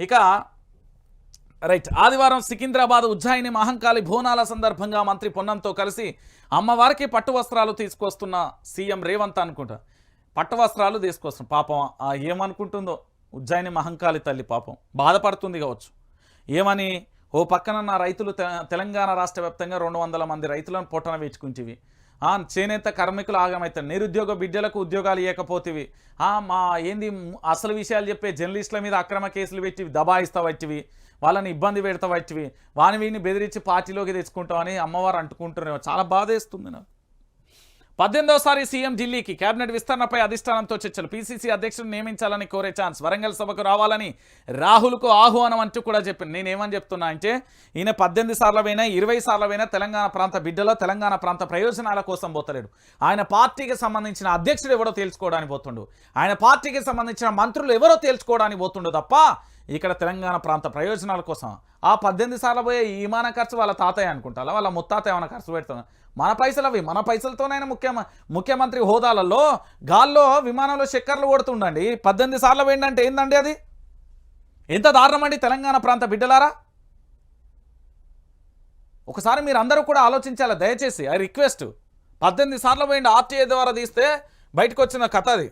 ఇక రైట్, ఆదివారం సికింద్రాబాద్ ఉజ్జాయిని మహంకాళి బోనాల సందర్భంగా మంత్రి పొన్నంతో కలిసి అమ్మవారికి పట్టు వస్త్రాలు తీసుకొస్తున్న సీఎం రేవంత్ అనుకుంటా. పట్టు వస్త్రాలు తీసుకొస్తాం. పాపం ఏమనుకుంటుందో ఉజ్జాయిని మహంకాళి తల్లి, పాపం బాధపడుతుంది కావచ్చు. ఏమని, ఓ పక్కన నా రైతులు తెలంగాణ రాష్ట్ర వ్యాప్తంగా 200 మంది రైతులను పొట్టన వేచుకుంటేవి, చేనేత కార్మికులు ఆగమవుతారు, నిరుద్యోగ బిడ్డలకు ఉద్యోగాలు ఇవ్వకపోతేవి, మా ఏంది అసలు విషయాలు చెప్పే జర్నలిస్టుల మీద అక్రమ కేసులు పెట్టి దబాయిస్తావచ్చివి, వాళ్ళని ఇబ్బంది పెడతావచ్చివి, వాని వీడిని బెదిరించి పార్టీలోకి తెచ్చుకుంటామని అమ్మవారు అంటుకుంటున్నారేమో. చాలా బాధేస్తుంది నాకు. 18వసారి సీఎం ఢిల్లీకి, కేబినెట్ విస్తరణపై అధిష్టానంతో చర్చలు, పీసీసీ అధ్యక్షుడు నియమించాలని కోరే ఛాన్స్, వరంగల్ సభకు రావాలని రాహుల్కు ఆహ్వానం అంటూ కూడా చెప్పింది. నేనేమని చెప్తున్నా అంటే, ఈయన 18 సార్లవైనా 20 సార్లవైనా తెలంగాణ ప్రాంత బిడ్డలో తెలంగాణ ప్రాంత ప్రయోజనాల కోసం పోతలేడు. ఆయన పార్టీకి సంబంధించిన అధ్యక్షుడు ఎవరో తేల్చుకోవడానికి పోతుండు, ఆయన పార్టీకి సంబంధించిన మంత్రులు ఎవరో తేల్చుకోవడానికి పోతుండు తప్ప ఇక్కడ తెలంగాణ ప్రాంత ప్రయోజనాల కోసం. 18 సార్లు పోయే ఈ విమాన ఖర్చు వాళ్ళ తాతయ్య అనుకుంటా, వాళ్ళ ముత్తాత ఏమైనా ఖర్చు పెడుతున్నా, మన పైసలు అవి, మన పైసలతోనైనా ముఖ్యమంత్రి హోదాలలో గాల్లో విమానంలో చక్కర్లు కొడుతుండండి. 18 సార్లు పోయిందంటే ఏందండి అది? ఎంత దారుణం అండి తెలంగాణ ప్రాంత బిడ్డలారా. ఒకసారి మీరు అందరూ కూడా ఆలోచించాలి దయచేసి. I request. 18 సార్లు పోయిండి, ఆర్టీఏ ద్వారా తీస్తే బయటకు వచ్చిన కథ అది.